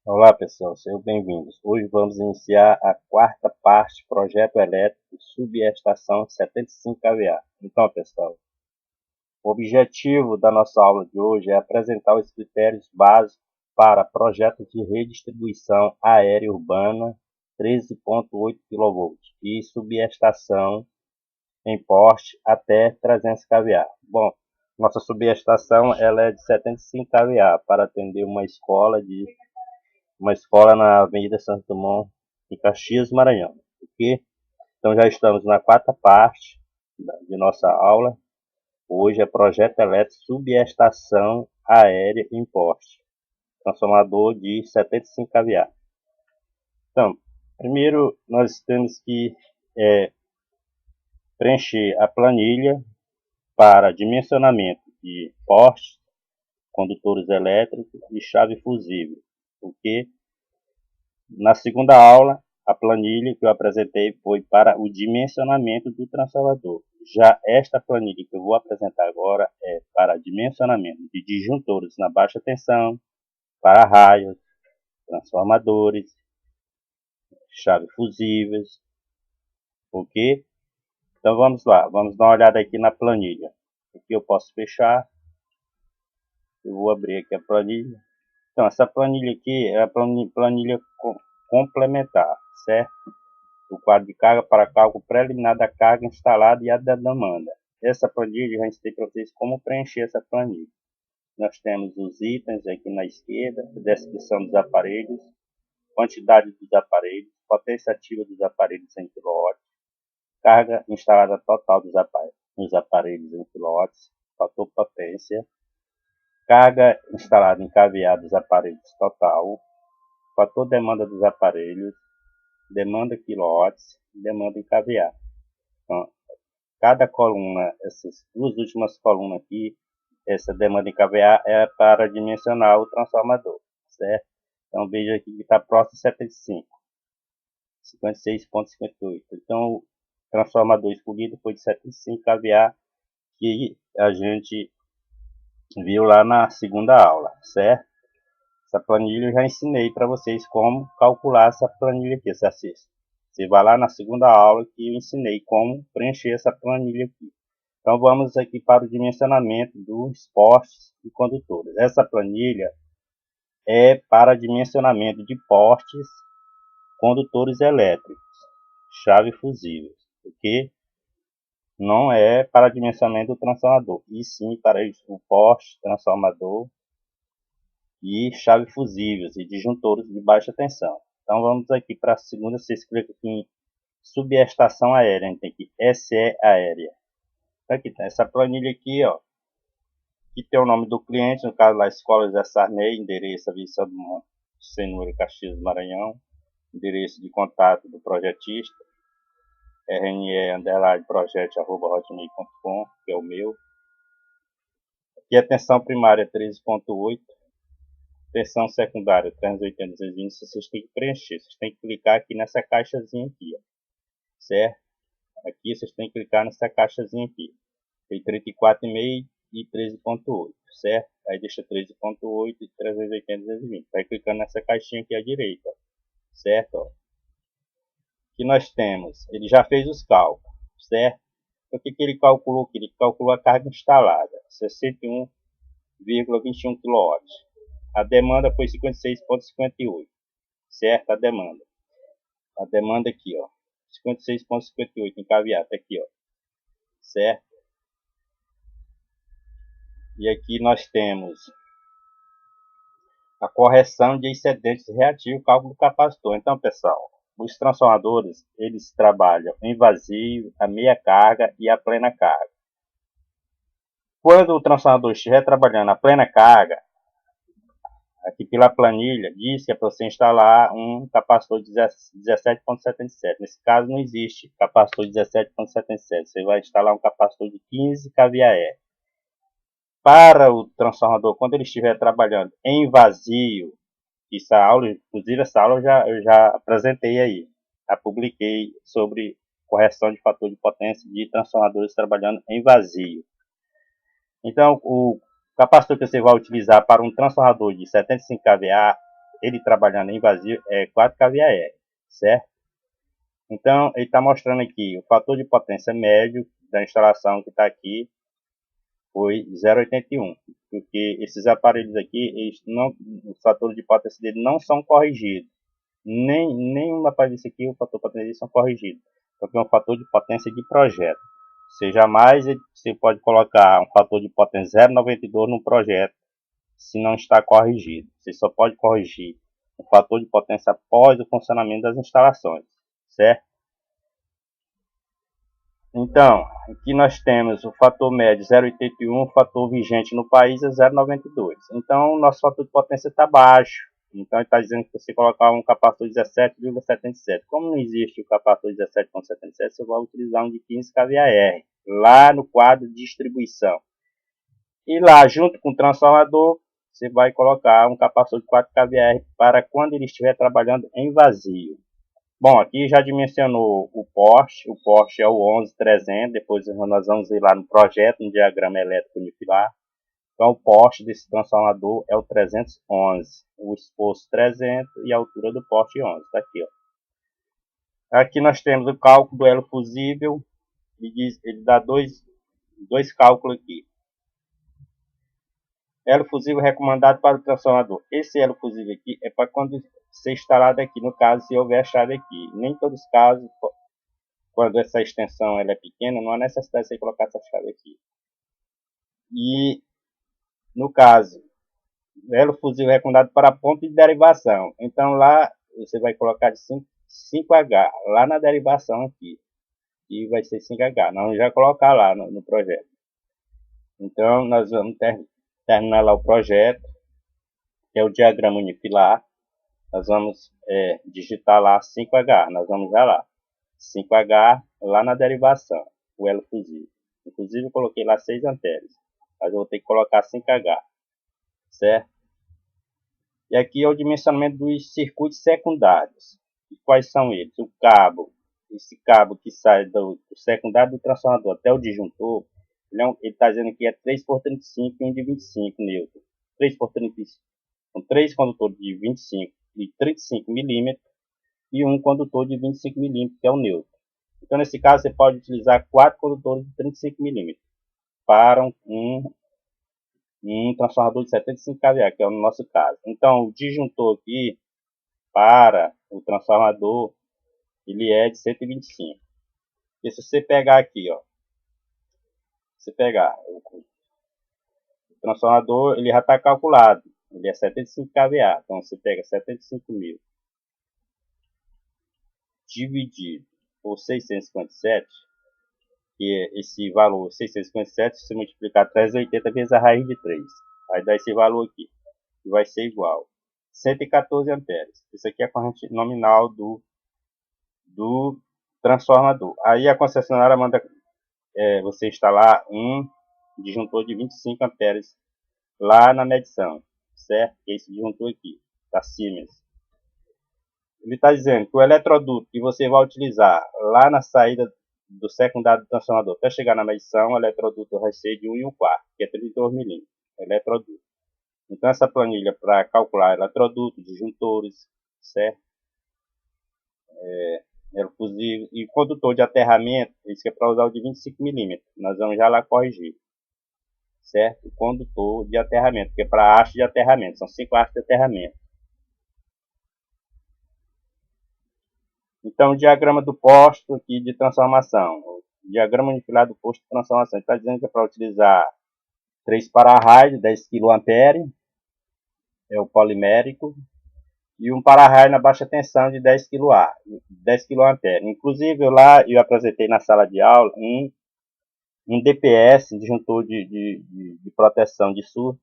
Olá pessoal, sejam bem-vindos. Hoje vamos iniciar a quarta parte Projeto Elétrico Subestação 75 kVA. Então pessoal, o objetivo da nossa aula de hoje é apresentar os critérios básicos para projeto de redistribuição aérea urbana 13.8 kV e subestação em porte até 300 kVA. Bom, nossa subestação ela é de 75 kVA para atender uma escola na Avenida Santo Dumont, em Caxias, Maranhão. Ok? Então já estamos na quarta parte de nossa aula. Hoje é projeto elétrico subestação aérea em poste, transformador de 75 kVA. Então, primeiro nós temos que preencher a planilha para dimensionamento de postes, condutores elétricos e chave fusível. Ok? Na segunda aula, a planilha que eu apresentei foi para o dimensionamento do transformador. Já esta planilha que eu vou apresentar agora é para dimensionamento de disjuntores na baixa tensão, para-raios, transformadores, chave fusíveis, ok? Então vamos lá, vamos dar uma olhada aqui na planilha. Aqui eu posso fechar, eu vou abrir aqui a planilha. Então essa planilha aqui é a planilha complementar, certo? O quadro de carga para cálculo preliminar da carga instalada e a da demanda. Essa planilha, já ensinei para vocês como preencher essa planilha. Nós temos os itens aqui na esquerda, descrição dos aparelhos, quantidade dos aparelhos, potência ativa dos aparelhos em kW, carga instalada total dos aparelhos em kW, fator potência, carga instalada em kVA dos aparelhos total, fator demanda dos aparelhos, demanda quilowatts, demanda em kVA. Então, cada coluna, essas duas últimas colunas aqui, essa demanda em kVA é para dimensionar o transformador, certo? Então veja aqui que está próximo de 75, 56.58. Então o transformador escolhido foi de 75 kVA que a gente viu lá na segunda aula, certo? Essa planilha eu já ensinei para vocês como calcular essa planilha aqui, essa cesta. Você vai lá na segunda aula que eu ensinei como preencher essa planilha aqui. Então vamos aqui para o dimensionamento dos postes e condutores. Essa planilha é para dimensionamento de postes, condutores elétricos, chave fusível, ok? Não é para dimensionamento do transformador, e sim para o poste, transformador e chave fusíveis e disjuntores de baixa tensão. Então vamos aqui para a segunda, vocês clicam aqui em subestação aérea, a gente tem aqui SE aérea. Aqui tem essa planilha aqui, ó, que tem o nome do cliente, no caso lá, Escola José Sarney, endereço Avenida do Monte, sem número, Caxias, Maranhão, endereço de contato do projetista, rne_projet@hotmail.com, que é o meu. Aqui a tensão primária 13.8, tensão secundária 380, 220, vocês têm que preencher, vocês têm que clicar aqui nessa caixazinha aqui, ó, certo? Aqui vocês têm que clicar nessa caixazinha aqui, tem 34,5 e 13.8, certo? Aí deixa 13.8 e 380, 220. Vai clicando nessa caixinha aqui à direita, ó, certo? Ó. Que nós temos, ele já fez os cálculos, certo? O que ele calculou aqui? Ele calculou a carga instalada, 61,21 kW. A demanda foi 56,58, certo? A demanda aqui, ó, 56,58 em kVA, tá aqui, ó, certo? E aqui nós temos a correção de excedentes reativos, cálculo do capacitor. Então, pessoal, os transformadores, eles trabalham em vazio, a meia carga e a plena carga. Quando o transformador estiver trabalhando a plena carga, aqui pela planilha, diz que é para você instalar um capacitor de 17,77. Nesse caso, não existe capacitor de 17,77. Você vai instalar um capacitor de 15 kVA. Para o transformador, quando ele estiver trabalhando em vazio, inclusive essa aula eu já apresentei aí, já publiquei sobre correção de fator de potência de transformadores trabalhando em vazio. Então, o capacitor que você vai utilizar para um transformador de 75 kVA ele trabalhando em vazio, é 4 kVAR, certo? Então, ele está mostrando aqui o fator de potência médio da instalação que está aqui foi 0,81, porque esses aparelhos aqui, eles não, os fatores de potência dele não são corrigidos. Nenhum aparelho desse aqui, o fator de potência são corrigidos, porque é um fator de potência de projeto. Você jamais você pode colocar um fator de potência 0,92 no projeto se não está corrigido. Você só pode corrigir o fator de potência após o funcionamento das instalações, certo? Então, aqui nós temos o fator médio 0,81, o fator vigente no país é 0,92. Então, o nosso fator de potência está baixo. Então, ele está dizendo que você colocar um capacitor 17,77. Como não existe o capacitor 17,77, você vai utilizar um de 15 kVAR, lá no quadro de distribuição. E lá, junto com o transformador, você vai colocar um capacitor de 4 kVAR para quando ele estiver trabalhando em vazio. Bom, aqui já dimensionou o poste é o 11300, depois nós vamos ver lá no projeto, no diagrama elétrico unifilar. Então o poste desse transformador é o 311, o esforço 300 e a altura do poste 11, está aqui, ó. Aqui nós temos o cálculo do elo fusível, ele dá dois cálculos aqui. Elo fusível recomendado para o transformador. Esse elo fusível aqui é para quando ser instalado aqui, no caso, se houver a chave aqui. Nem todos os casos, quando essa extensão ela é pequena, não há necessidade de você colocar essa chave aqui. E, no caso, elo fusível recomendado para ponto de derivação. Então, lá você vai colocar de 5H, lá na derivação aqui. E vai ser 5H. Nós já colocar lá no projeto. Então, nós vamos terminar lá o projeto, que é o diagrama unifilar. Nós vamos digitar lá 5H, nós vamos já lá. 5H lá na derivação, o elo fusível. Inclusive eu coloquei lá 6 amperes, mas eu vou ter que colocar 5H, certo? E aqui é o dimensionamento dos circuitos secundários. E quais são eles? O cabo, esse cabo que sai do secundário do transformador até o disjuntor, ele está dizendo que é 3x35 e um de 25 newton. 3x35, com 3 condutores de 25 e 35 milímetros e um condutor de 25 milímetros, que é o neutro. Então, nesse caso, você pode utilizar 4 condutores de 35 milímetros para um transformador de 75 kVA, que é o nosso caso. Então, o disjuntor aqui para o transformador, ele é de 125. E se você pegar aqui, ó, o transformador, ele já está calculado. Ele é 75 kVA. Então, você pega 75 mil dividido por 657, que é esse valor 657, se você multiplicar 380 vezes a raiz de 3, vai dar esse valor aqui, que vai ser igual 114 amperes. Isso aqui é a corrente nominal do transformador. Aí a concessionária manda você instalar um disjuntor de 25 amperes lá na medição, certo? Esse disjuntor aqui, da Siemens. Ele está dizendo que o eletroduto que você vai utilizar lá na saída do secundário do transformador até chegar na medição, o eletroduto vai ser de 1 1/4, que é 32 milímetros. Eletroduto. Então, essa planilha para calcular eletroduto, disjuntores, certo? Elo fusível e condutor de aterramento, isso é para usar o de 25 milímetros. Nós vamos já lá corrigir, certo? O condutor de aterramento, que é para haste de aterramento, são 5 hastes de aterramento. Então, o diagrama do posto aqui de transformação. O diagrama unifilar do posto de transformação. Está dizendo que é para utilizar 3 para-raio de 10 kA, é o polimérico, e um para-raio na baixa tensão de 10 kA. Inclusive, eu apresentei na sala de aula um DPS, disjuntor de proteção de surto,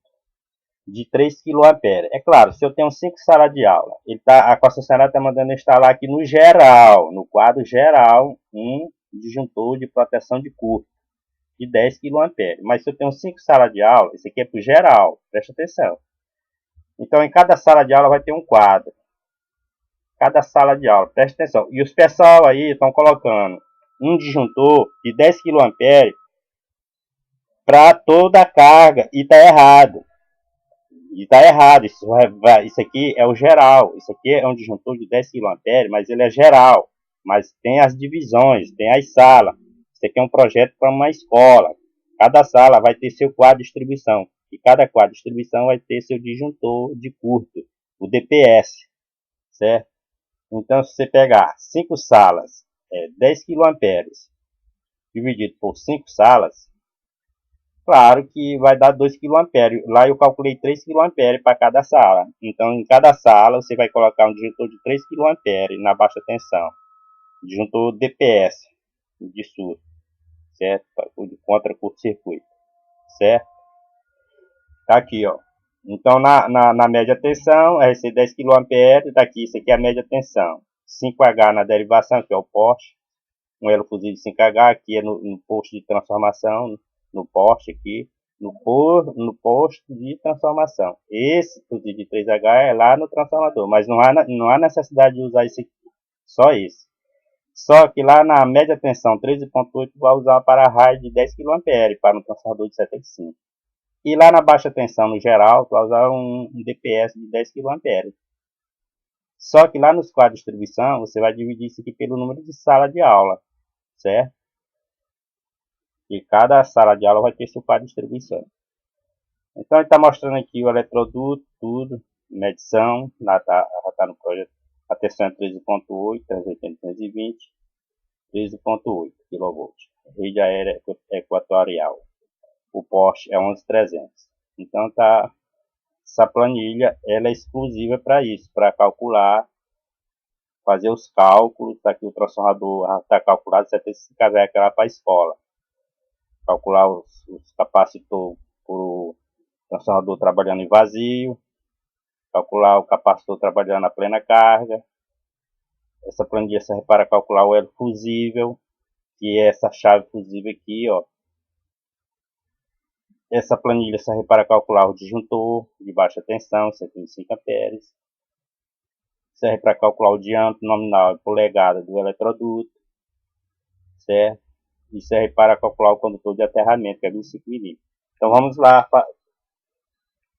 de 3 kA. É claro, se eu tenho 5 salas de aula, a concessionária está mandando instalar aqui no geral, no quadro geral, um disjuntor de proteção de curto de 10 kA. Mas se eu tenho 5 salas de aula, isso aqui é para o geral, presta atenção. Então, em cada sala de aula vai ter um quadro. Cada sala de aula, presta atenção. E os pessoal aí estão colocando um disjuntor de 10 kA para toda a carga, e está errado. E está errado, isso aqui é o geral, isso aqui é um disjuntor de 10 kA, mas ele é geral, mas tem as divisões, tem as salas. Isso aqui é um projeto para uma escola, cada sala vai ter seu quadro de distribuição, e cada quadro de distribuição vai ter seu disjuntor de curto, o DPS, certo? Então, se você pegar 5 salas, 10 kA, dividido por 5 salas, claro que vai dar 2 kA. Lá eu calculei 3 kA para cada sala. Então, em cada sala, você vai colocar um disjuntor de 3 kA na baixa tensão. Disjuntor DPS, de surto, certo? Contra curto-circuito, certo? Tá aqui, ó. Então, na média tensão, vai ser 10 kA. Daqui, isso aqui é a média tensão. 5H na derivação, que é o poste. Um elo fusível de 5H, aqui é no posto de transformação, no poste aqui, no posto de transformação. Esse fusível de 3H é lá no transformador, mas não há necessidade de usar esse aqui, só esse. Só que lá na média tensão 13.8 vai usar para raio de 10 kA para um transformador de 75. E lá na baixa tensão, no geral, vai usar um DPS de 10 kA. Só que lá nos quadros de distribuição, você vai dividir isso aqui pelo número de sala de aula, certo? E cada sala de aula vai ter seu quadro de distribuição. Então, ele está mostrando aqui o eletroduto, tudo, medição, já está no projeto. A tensão é 13.8, 380, 320, 13.8 kV. Rede aérea equatorial. O poste é 11.300. Então, essa planilha ela é exclusiva para isso, para calcular, fazer os cálculos. Está aqui o transformador, está calculado 75 kV para a escola. Calcular os capacitores por o transformador trabalhando em vazio, calcular o capacitor trabalhando a plena carga. Essa planilha serve para calcular o elo fusível, que é essa chave fusível aqui, ó. Essa planilha serve para calcular o disjuntor de baixa tensão, 125 amperes. Serve para calcular o diâmetro nominal em polegada do eletroduto, certo? E serve para calcular o condutor de aterramento, que é 25 milímetros. Então vamos lá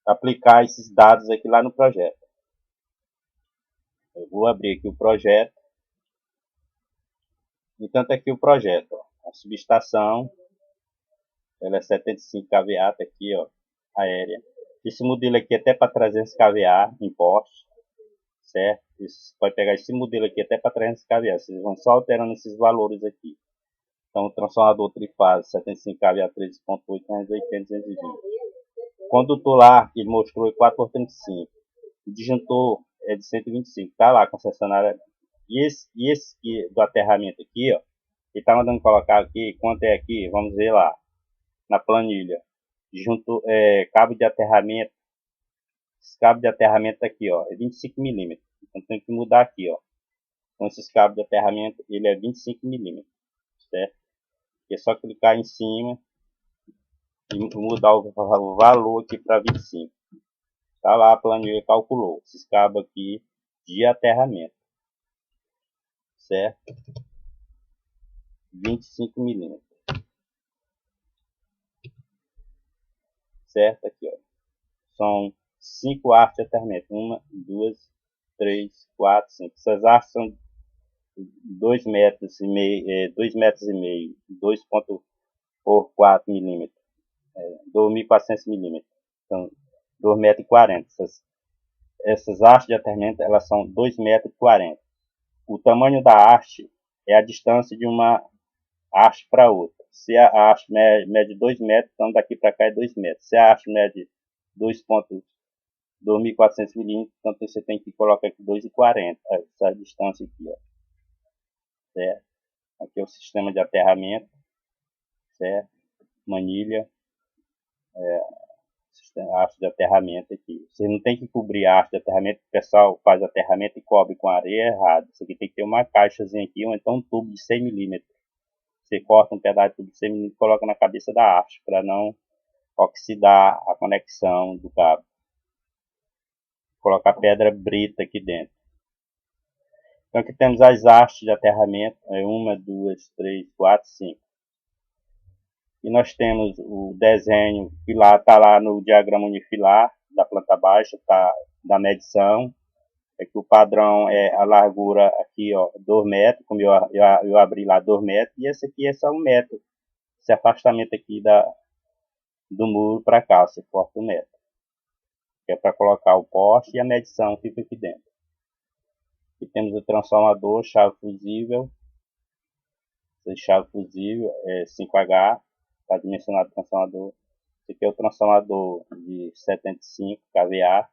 aplicar esses dados aqui lá no projeto. Eu vou abrir aqui o projeto. Então tá aqui o projeto, ó. A subestação, ela é 75 kVA, tá aqui, ó, aérea. Esse modelo aqui é até para 300 kVA em poste, certo? Você pode pegar esse modelo aqui até para 300 kVA, vocês vão só alterando esses valores aqui. Então o transformador trifase 75 kVA 13.8, 280, 220. Condutor lá, que ele mostrou é 4x35. O disjuntor é de 125, tá lá, concessionária. E esse aqui, do aterramento aqui, ó, ele tá mandando colocar aqui, quanto é aqui, vamos ver lá, na planilha. Disjuntor, cabo de aterramento, esse cabo de aterramento aqui, ó, é 25 milímetros. Então tem que mudar aqui, ó. Então esses cabos de aterramento, ele é 25 milímetros, certo? É só clicar em cima e mudar o valor aqui para 25. Tá lá, a planilha calculou esses cabos aqui de aterramento, certo? 25 milímetros, certo? Aqui, ó, são 5 hastes de aterramento, 1, 2, 3, 4, 5. Essas hastes são 2 metros e meio, 2 metros e meio, 2,4 milímetros, 2.400 milímetros, então 2,40 metros. Essas hastes de aterramento, elas são 2,40 metros. O tamanho da haste é a distância de uma haste para outra. Se a haste mede 2 metros, então daqui para cá é 2 metros. Se a haste mede 2.400 milímetros, então você tem que colocar aqui 2,40, essa distância aqui, ó. Certo? Aqui é o sistema de aterramento, certo? Manilha, a haste de aterramento aqui. Você não tem que cobrir a haste de aterramento, o pessoal faz aterramento e cobre com areia, errado. Isso aqui tem que ter uma caixazinha aqui, ou então um tubo de 100 milímetros. Você corta um pedaço de tubo de 100 milímetros e coloca na cabeça da haste, para não oxidar a conexão do cabo. Colocar pedra brita aqui dentro. Então aqui temos as hastes de aterramento, 1, 2, 3, 4, 5. E nós temos o desenho que está lá no diagrama unifilar, da planta baixa, tá, da medição. É que o padrão é a largura aqui, ó, 2 metros, como eu abri lá 2 metros, e esse aqui é só 1 metro. Esse afastamento aqui do muro para cá, você corta 1 metro. Que é para colocar o poste e a medição fica aqui dentro. Aqui temos o transformador, chave fusível. Chave fusível é 5H, está dimensionado o transformador. Esse aqui é o transformador de 75 kVA.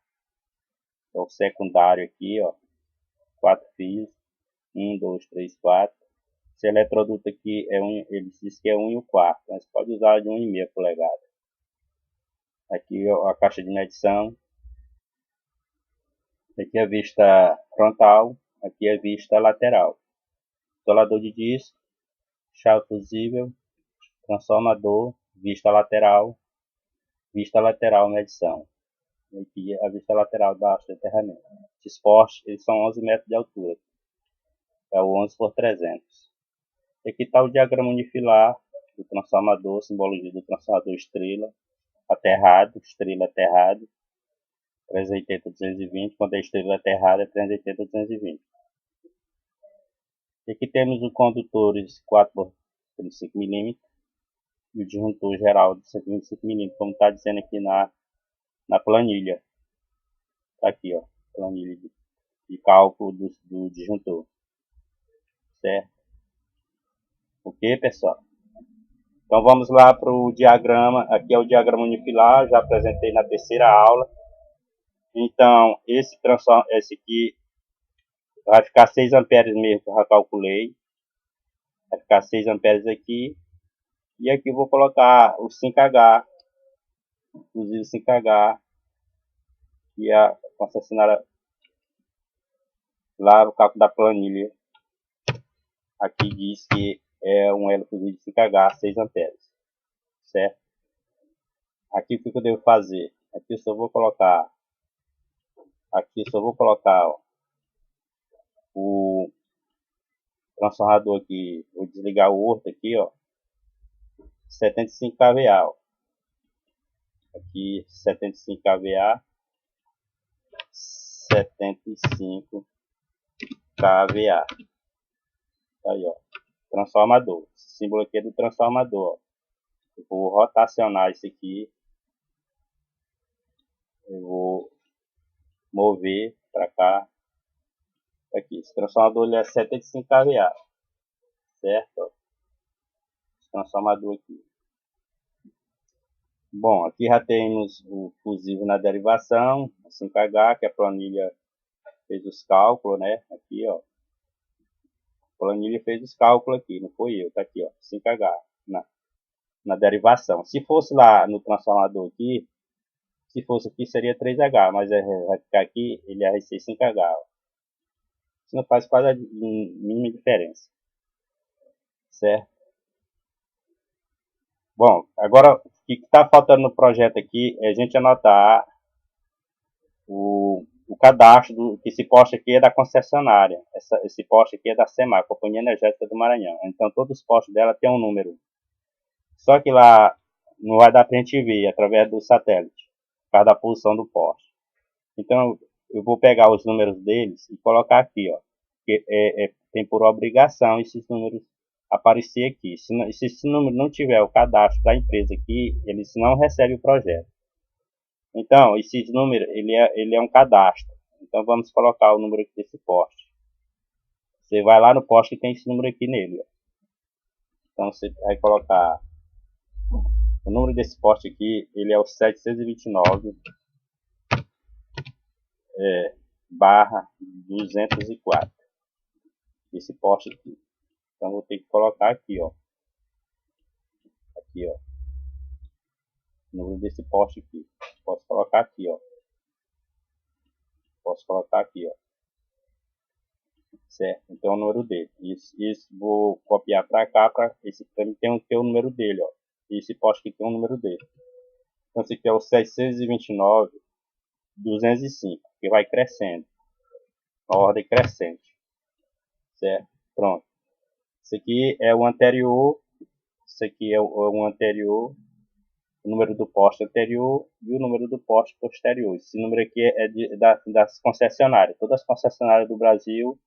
É o secundário aqui, ó. 4 fios. 1, 2, 3, 4. Esse eletroduto aqui, ele diz que é 1,25, mas pode usar de 1,5 polegada. Aqui ó, a caixa de medição. Aqui é a vista frontal. Aqui é a vista lateral. Isolador de disco. Chave fusível. Transformador. Vista lateral, medição. Aqui a vista lateral da haste de aterramento. Esses postes, eles são 11 metros de altura. É o 11 por 300. Aqui está o diagrama unifilar do transformador, simbologia do transformador estrela, aterrado, 380, 220, quando é estrela aterrada é 380, 220. Aqui temos os condutores 4 por 35 mm e o disjuntor geral de 125 mm, como está dizendo aqui na planilha. Tá aqui, ó, planilha de cálculo do disjuntor. Certo? Ok, pessoal? Então vamos lá para o diagrama. Aqui é o diagrama unifilar, já apresentei na terceira aula. Então, esse aqui vai ficar 6 amperes mesmo, que eu já calculei. Vai ficar 6 amperes aqui. E aqui eu vou colocar o 5H, inclusive 5H. E a concessionária lá no cálculo da planilha. Aqui diz que é um elo de 5H, 6 amperes. Certo? Aqui o que eu devo fazer? Aqui eu só vou colocar ó, o transformador aqui, vou desligar o outro aqui, ó, 75 kVA, ó. Aqui 75 kVA, 75 kVA. Tá aí, ó, transformador. Esse símbolo aqui é do transformador, ó. Eu vou rotacionar isso aqui, eu vou mover para cá. Aqui, esse transformador ele é 75 kVA, certo? Esse transformador aqui. Bom, aqui já temos o fusível na derivação, 5H, que a planilha fez os cálculos, né? Aqui, ó. A planilha fez os cálculos aqui, não foi eu, tá aqui, ó. 5H na derivação. Se fosse lá no transformador aqui, se fosse aqui seria 3H, mas vai ficar aqui, ele é 5H. Ó. Isso não faz quase a mínima diferença. Certo? Bom, agora o que está faltando no projeto aqui é a gente anotar o cadastro que esse poste aqui é da concessionária. Esse poste aqui é da SEMAR, Companhia Energética do Maranhão. Então todos os postes dela tem um número. Só que lá não vai dar para a gente ver através do satélite, por causa da posição do poste. Então eu vou pegar os números deles e colocar aqui, ó. Que tem por obrigação esses números aparecer aqui. Se esse número não tiver o cadastro da empresa aqui, eles não recebem o projeto. Então, esses números, ele é um cadastro. Então, vamos colocar o número aqui desse poste. Você vai lá no poste e tem esse número aqui nele. Ó. Então, você vai colocar o número desse poste aqui, ele é o 729 barra 204. Esse poste aqui. Então, vou ter que colocar aqui, ó. Aqui, ó. O número desse poste aqui. Posso colocar aqui, ó. Posso colocar aqui, ó. Certo? Então, o número dele. Isso vou copiar para cá, para esse também tem o número dele, ó. E esse poste aqui tem o número dele. Então, esse aqui é o 729.205, que vai crescendo. A ordem crescente. Certo? Pronto. Esse aqui é o anterior. Esse aqui é o anterior. o número do poste anterior e o número do poste posterior. Esse número aqui das concessionárias. Todas as concessionárias do Brasil,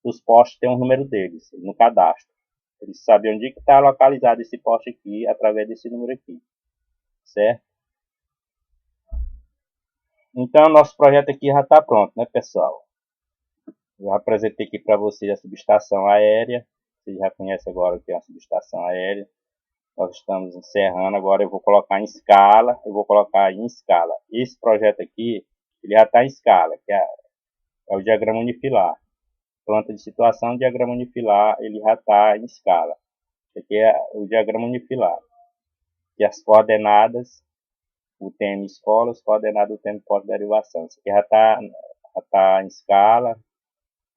os postes têm um número deles no cadastro. Eles sabem onde está localizado esse poste aqui através desse número aqui, certo? Então, nosso projeto aqui já está pronto, né, pessoal? Eu apresentei aqui para vocês a subestação aérea. Vocês já conhecem agora o que é uma subestação aérea. Nós estamos encerrando, agora eu vou colocar em escala. Esse projeto aqui, ele já está em escala, que é o diagrama unifilar. Planta de situação, diagrama unifilar, ele já está em escala. Esse aqui é o diagrama unifilar. E as coordenadas, o tema escola, as coordenadas do tema pós-derivação. Isso aqui já está em escala,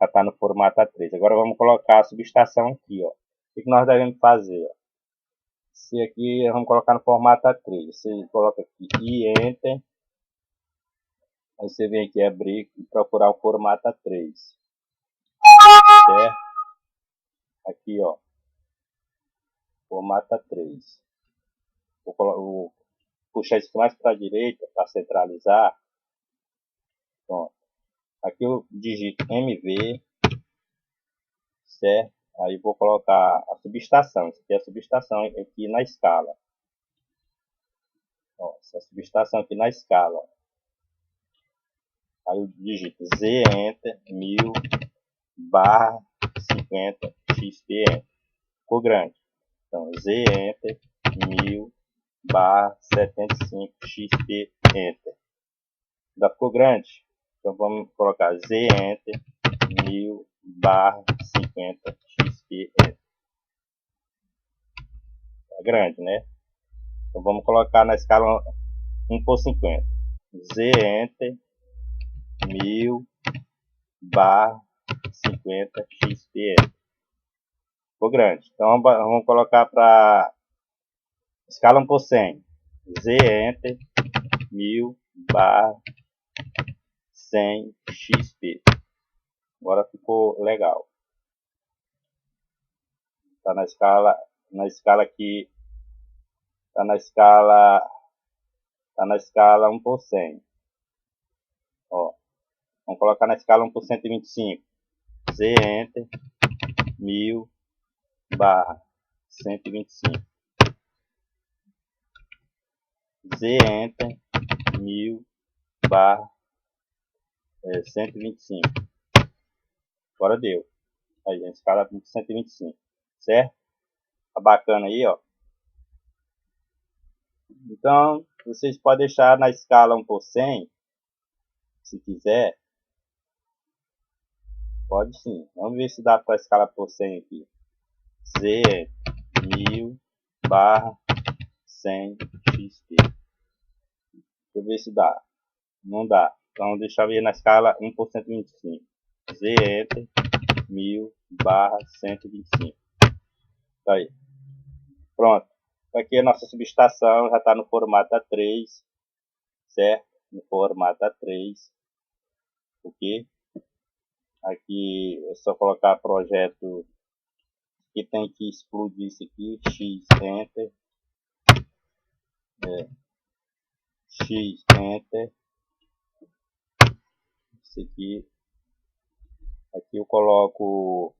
já está no formato A3. Agora vamos colocar a subestação aqui, ó. O que nós devemos fazer? Ó? Esse aqui vamos colocar no formato A3. Você coloca aqui e Enter. Aí você vem aqui abrir e procurar o formato A3. Certo? Aqui, ó. Formato A3. Vou puxar isso mais para a direita para centralizar. Pronto. Aqui eu digito MV. Certo? Aí vou colocar a subestação. Isso aqui é a subestação aqui na escala. Ó, essa subestação aqui na escala. Aí eu digito Z Enter 1000 barra 50 XP Enter. Ficou grande. Então Z Enter 1000 barra 75 XP Enter. Ainda ficou grande? Então vamos colocar Z Enter 1000 barra 50 XP Enter. Tá grande, né? Então vamos colocar na escala 1/50. Z Enter 1000 barra 50 XP Enter. Ficou grande. Então vamos colocar para escala 1/100. Z Enter 1000 barra 100 XP. Agora ficou legal. Tá na escala aqui. Tá na escala 1/100. Ó, vamos colocar na escala 1/125. Z Enter 1000 barra 125. Z Enter 1000 barra 125. Agora deu. Aí a escala 125. Certo? Tá bacana aí, ó. Então, vocês podem deixar na escala 1/100, se quiser. Pode sim. Vamos ver se dá para a escala por 100 aqui. Z 1000 barra 100 XP. Deixa eu ver se dá. Não dá. Então deixa eu ver na escala 1/125. Z Enter 1000 barra 125. Tá aí. Pronto. Aqui a nossa subestação já está no formato A3. Certo? No formato A3. Ok? Aqui é só colocar projeto que tem que explodir isso aqui. X Enter. X Enter. Isso aqui. Aqui eu coloco.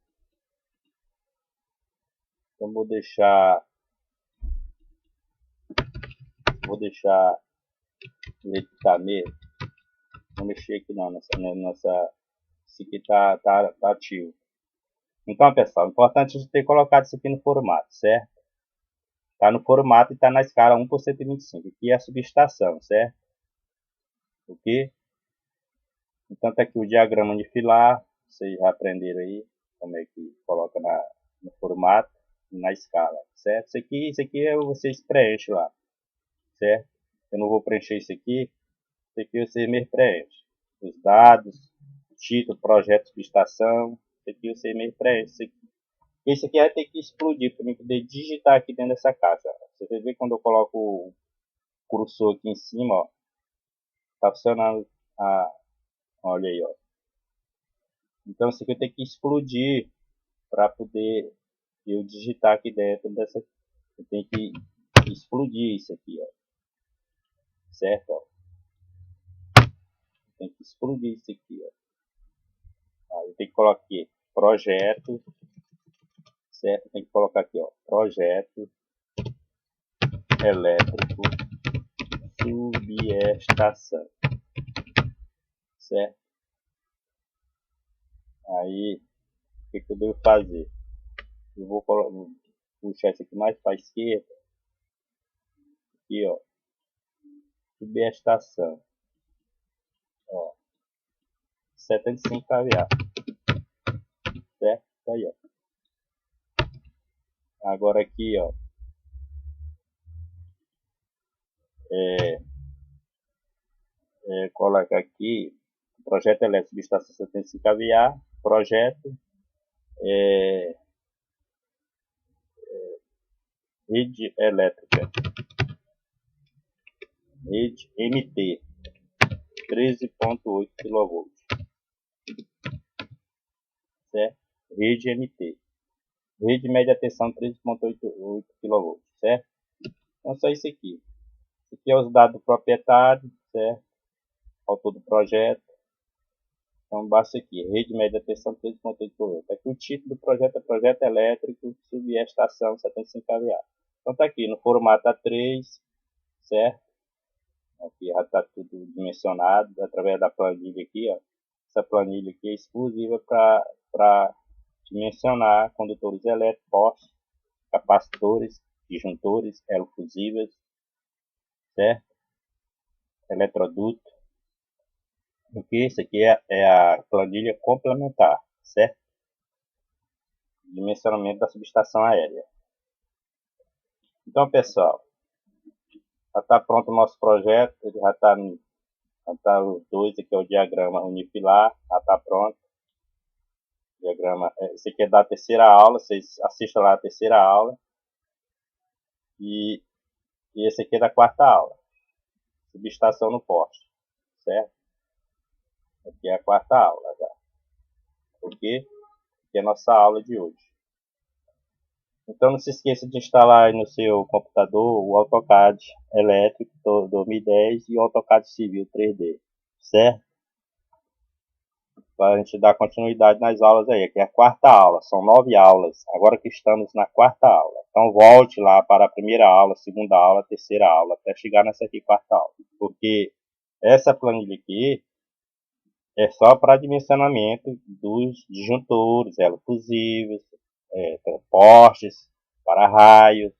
Então vou deixar ele tá mesmo. Não mexer aqui não nessa. Isso aqui tá ativo. Então, pessoal, o importante é ter colocado isso aqui no formato, certo? Tá no formato e tá na escala 1/125. Aqui é a subestação, certo? Ok? Então tá aqui o diagrama unifilar. Vocês já aprenderam aí como é que coloca no formato e na escala, certo? Isso aqui vocês preenchem lá, certo? Eu não vou preencher isso aqui vocês me preenchem. Os dados, título, projeto, subestação. Isso aqui você me preenche. Esse aqui vai ter que explodir para mim poder digitar aqui dentro dessa caixa. Você vai ver quando eu coloco o cursor aqui em cima, ó. Tá funcionando. Olha aí, ó. Então isso aqui tem que explodir para poder eu digitar aqui dentro dessa. Eu tenho que explodir isso aqui, ó. certo? Ó. Tem que explodir isso aqui, ó. Aí tem que colocar aqui, projeto, certo? Tem que colocar aqui, ó, projeto elétrico subestação, certo? Aí, o que eu devo fazer? Eu vou puxar isso aqui mais para a esquerda, aqui, ó, subestação, ó, 75 kVA, certo? Tá aí, ó. Agora aqui, ó, coloca aqui, projeto elétrico subestação 75 kVA, projeto, rede elétrica, rede MT, 13.8 kV, certo? Rede MT, rede média tensão 13.8 kV, certo? Então só isso aqui. Isso aqui é os dados do proprietário, certo? Autor do projeto. Então basta aqui, rede média tensão 13.8 kV. Aqui o título do projeto é projeto elétrico subestação 75 kVA. Então tá aqui no formato A3, certo? Aqui já está tudo dimensionado através da planilha aqui, ó. Essa planilha aqui é exclusiva para dimensionar condutores elétricos, postes, capacitores, disjuntores, elofusíveis, certo? Eletroduto. Porque isso aqui é a planilha complementar, certo? Dimensionamento da subestação aérea. Então, pessoal, já está pronto o nosso projeto, ele já está os dois, aqui é o diagrama unifilar, já está pronto. Diagrama, esse aqui é da terceira aula, vocês assistam lá a terceira aula. E esse aqui é da quarta aula, subestação no poste, certo? Aqui é a quarta aula já. Ok? Aqui é a nossa aula de hoje. Então não se esqueça de instalar aí no seu computador o AutoCAD elétrico 2010 e o AutoCAD civil 3D, certo? Para a gente dar continuidade nas aulas aí. Aqui é a quarta aula, são 9 aulas, agora que estamos na quarta aula. Então volte lá para a primeira aula, segunda aula, terceira aula, até chegar nessa aqui, quarta aula. Porque essa planilha aqui é só para dimensionamento dos disjuntores, elofusíveis, postes, para-raios.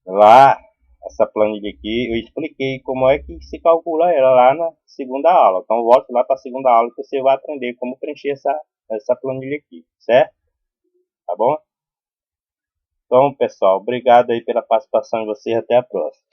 Lá, essa planilha aqui, eu expliquei como é que se calcula ela lá na segunda aula. Então, volte lá para a segunda aula que você vai aprender como preencher essa planilha aqui, certo? Tá bom? Então, pessoal, obrigado aí pela participação de vocês. Até a próxima.